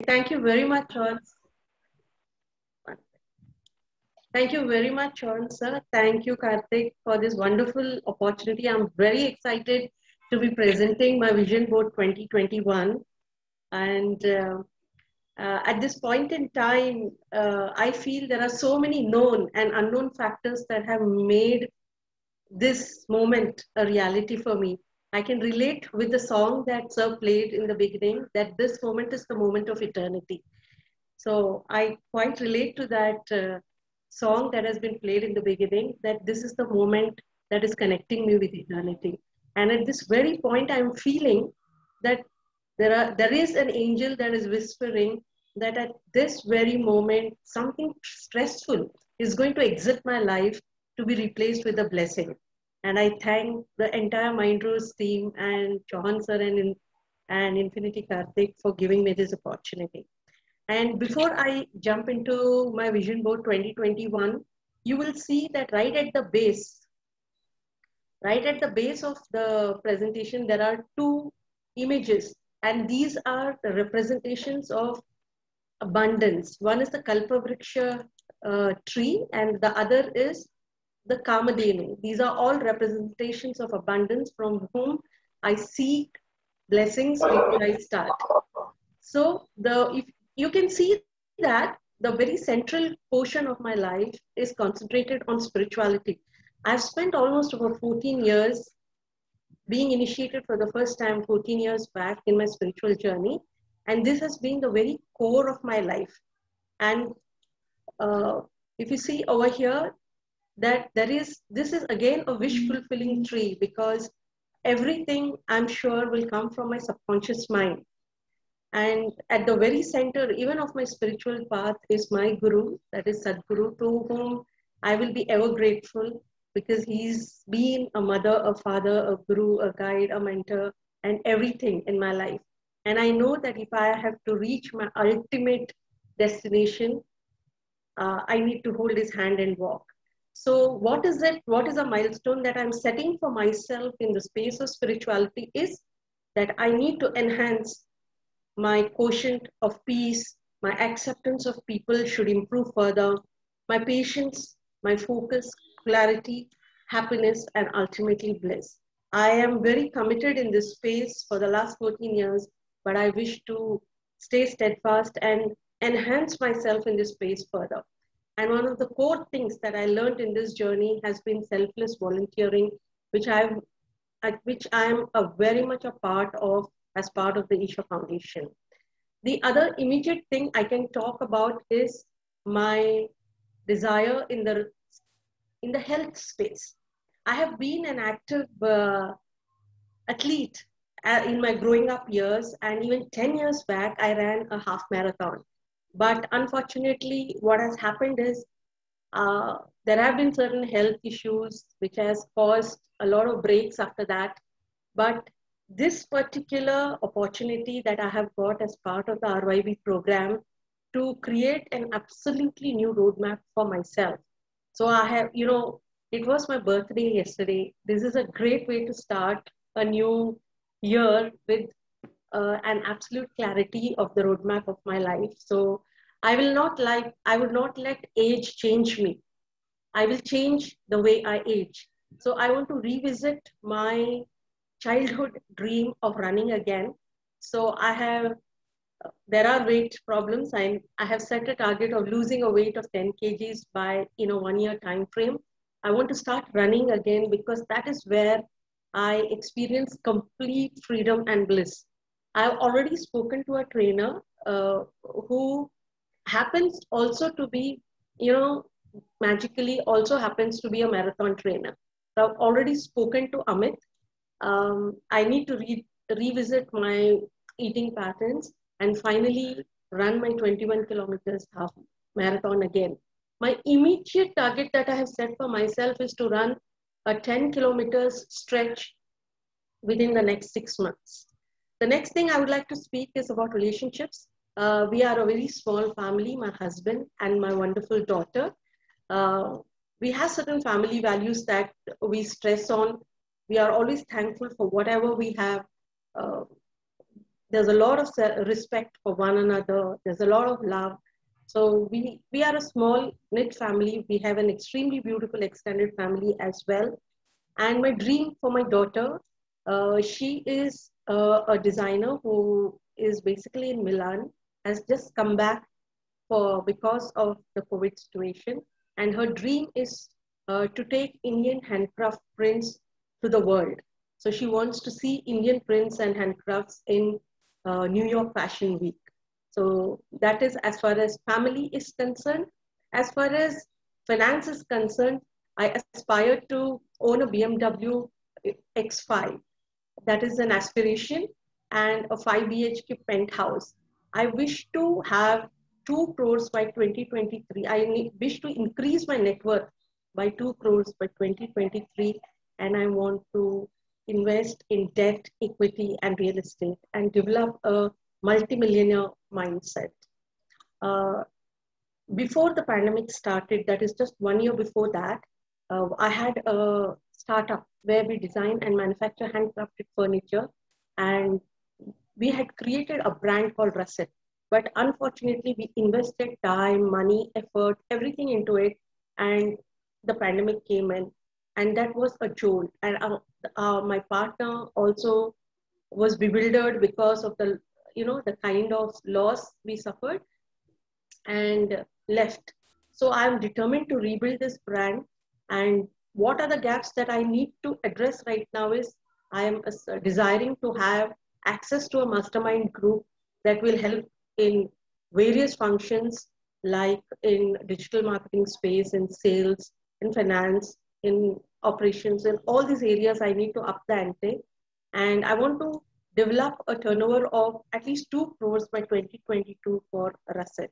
Thank you very much, Sean. Thank you very much, Sean, sir. Thank you, Karthik, for this wonderful opportunity. I'm very excited to be presenting my Vision Board 2021. And at this point in time, I feel there are so many known and unknown factors that have made this moment a reality for me. I can relate with the song that Sir played in the beginning, that this moment is the moment of eternity. So I quite relate to that song that has been played in the beginning, that this is the moment that is connecting me with eternity. And at this very point, I'm feeling that there is an angel that is whispering that at this very moment, something stressful is going to exit my life to be replaced with a blessing. And I thank the entire Mindrose team and Chauhan sir and Infinity Karthik for giving me this opportunity. And before I jump into my Vision Board 2021, you will see that right at the base of the presentation, there are two images, and these are the representations of abundance. One is the Kalpavriksha tree, and the other is the Kamadhenu. These are all representations of abundance from whom I seek blessings before I start. So if you can see that the very central portion of my life is concentrated on spirituality. I've spent almost over 14 years being initiated for the first time 14 years back in my spiritual journey. And this has been the very core of my life. And if you see over here, that this is again a wish fulfilling tree, because everything I'm sure will come from my subconscious mind. And at the very center, even of my spiritual path, is my Guru, that is Sadhguru, to whom I will be ever grateful, because he's been a mother, a father, a guru, a guide, a mentor, and everything in my life. And I know that if I have to reach my ultimate destination, I need to hold his hand and walk. So what is it? What is a milestone that I'm setting for myself in the space of spirituality is that I need to enhance my quotient of peace, my acceptance of people should improve further, my patience, my focus, clarity, happiness, and ultimately bliss. I am very committed in this space for the last 14 years, but I wish to stay steadfast and enhance myself in this space further. And one of the core things that I learned in this journey has been selfless volunteering, which I'm very much a part of as part of the Isha Foundation. The other immediate thing I can talk about is my desire in the health space. I have been an active athlete in my growing up years, and even 10 years back, I ran a half marathon. But unfortunately, what has happened is there have been certain health issues which has caused a lot of breaks after that. But this particular opportunity that I have got as part of the RYB program to create an absolutely new roadmap for myself. So I have, it was my birthday yesterday. This is a great way to start a new year with an absolute clarity of the roadmap of my life. So I would not let age change me. I will change the way I age. So I want to revisit my childhood dream of running again. So there are weight problems. I have set a target of losing a weight of 10 kgs by 1 year time frame. I want to start running again, because that is where I experience complete freedom and bliss. I've already spoken to a trainer who happens also to be, magically also happens to be a marathon trainer. So I've already spoken to Amit. I need to revisit my eating patterns and finally run my 21 kilometers half marathon again. My immediate target that I have set for myself is to run a 10 kilometers stretch within the next 6 months. The next thing I would like to speak is about relationships. We are a very small family, my husband and my wonderful daughter. We have certain family values that we stress on. We are always thankful for whatever we have. there's a lot of respect for one another. There's a lot of love. So we are a small knit family. We have an extremely beautiful extended family as well. And my dream for my daughter, she is a designer who is basically in Milan, has just come back because of the COVID situation. And her dream is to take Indian handcraft prints to the world. So she wants to see Indian prints and handcrafts in New York Fashion Week. So that is as far as family is concerned. As far as finance is concerned, I aspire to own a BMW X5. That is an aspiration, and a 5 BHK penthouse. I wish to have 2 crores by 2023. Wish to increase my net worth by 2 crores by 2023, and I want to invest in debt, equity, and real estate, and develop a multimillionaire mindset. Before the pandemic started, that is just 1 year before that, I had a startup where we design and manufacture handcrafted furniture, and we had created a brand called Russet. But unfortunately, we invested time, money, effort, everything into it, and the pandemic came in, and that was a jolt. And my partner also was bewildered because of the kind of loss we suffered, and left. So I'm determined to rebuild this brand. And what are the gaps that I need to address right now is I am desiring to have access to a mastermind group that will help in various functions, like in digital marketing space, in sales, in finance, in operations, in all these areas. I need to up the ante. And I want to develop a turnover of at least 2 crores by 2022 for Russet.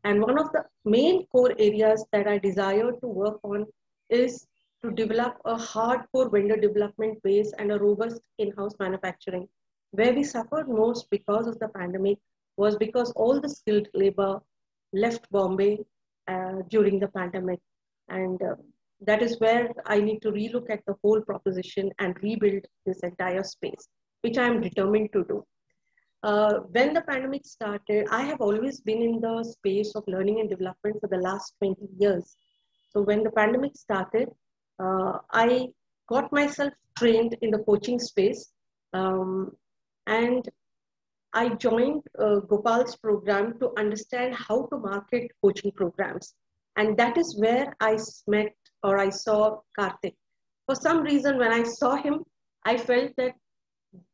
And one of the main core areas that I desire to work on is to develop a hardcore vendor development base and a robust in-house manufacturing. Where we suffered most because of the pandemic was because all the skilled labor left Bombay during the pandemic. And that is where I need to relook at the whole proposition and rebuild this entire space, which I am determined to do. When the pandemic started, I have always been in the space of learning and development for the last 20 years. So when the pandemic started, I got myself trained in the coaching space, and I joined Gopal's program to understand how to market coaching programs. And that is where I met or I saw Karthik. For some reason, when I saw him, I felt that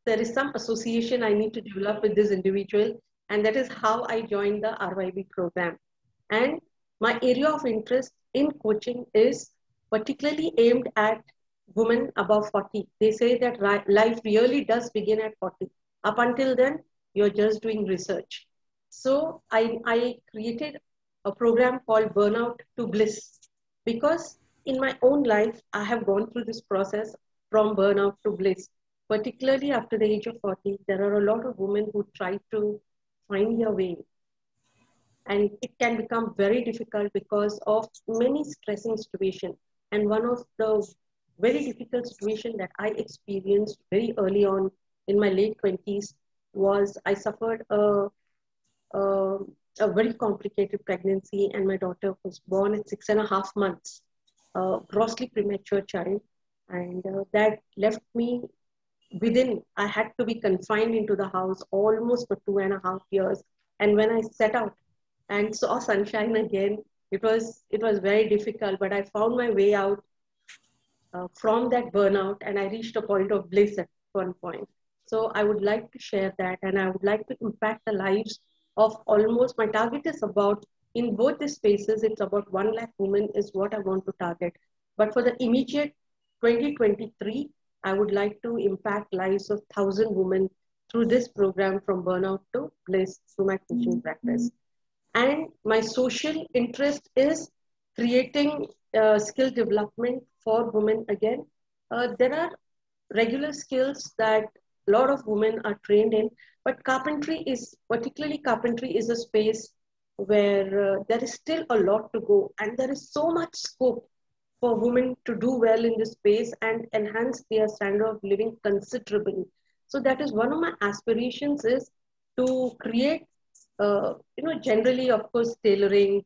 there is some association I need to develop with this individual. And that is how I joined the RYB program. And my area of interest in coaching is particularly aimed at women above 40. They say that life really does begin at 40. Up until then, you're just doing research. So I created a program called Burnout to Bliss, because in my own life, I have gone through this process from burnout to bliss. Particularly after the age of 40, there are a lot of women who try to find their way. And it can become very difficult because of many stressing situations. And one of the very difficult situation that I experienced very early on in my late 20s was I suffered a very complicated pregnancy, and my daughter was born at 6.5 months, a grossly premature child. And that left me I had to be confined into the house almost for 2.5 years. And when I set out and saw sunshine again, it was very difficult, but I found my way out from that burnout, and I reached a point of bliss at one point. So I would like to share that, and I would like to impact the lives of almost, my target is about, in both the spaces, it's about 1 lakh women is what I want to target. But for the immediate 2023, I would like to impact lives of 1,000 women through this program, from burnout to bliss, through my coaching practice. And my social interest is creating skill development for women again. There are regular skills that a lot of women are trained in, but particularly carpentry is a space where there is still a lot to go, and there is so much scope for women to do well in this space and enhance their standard of living considerably. So that is one of my aspirations, is to create, generally, of course, tailoring,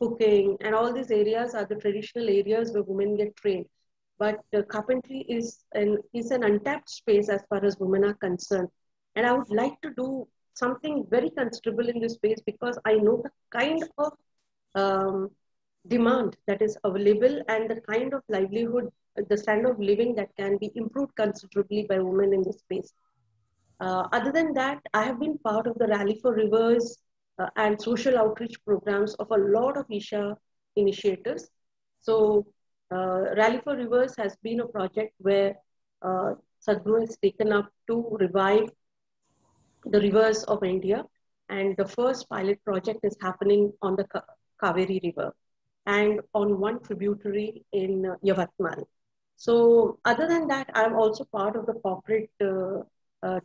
cooking, and all these areas are the traditional areas where women get trained. But carpentry is an untapped space as far as women are concerned. And I would like to do something very considerable in this space because I know the kind of um, demand that is available and the kind of livelihood, the standard of living that can be improved considerably by women in this space. Other than that, I have been part of the Rally for Rivers and social outreach programs of a lot of Isha initiatives. So, Rally for Rivers has been a project where Sadhguru has taken up to revive the rivers of India. And the first pilot project is happening on the Kaveri River and on one tributary in Yavatmal. So other than that, I'm also part of the corporate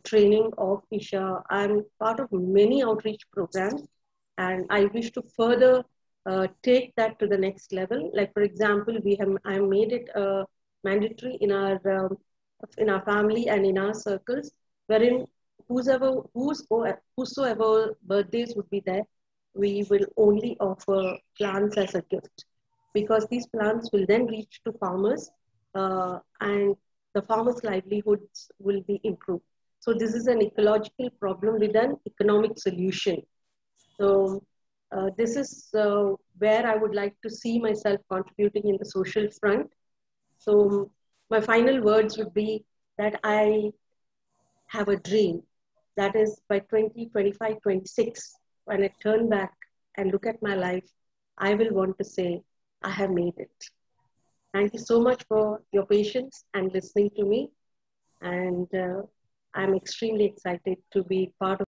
training of Isha. I'm part of many outreach programs, and I wish to further take that to the next level. Like for example, I made it mandatory in our family and in our circles, wherein whosoever birthdays would be there, we will only offer plants as a gift because these plants will then reach to farmers and the farmers' livelihoods will be improved. So this is an ecological problem with an economic solution. So this is where I would like to see myself contributing in the social front. So my final words would be that I have a dream that is by 2025, 26, when I turn back and look at my life, I will want to say, I have made it. Thank you so much for your patience and listening to me. And I'm extremely excited to be part of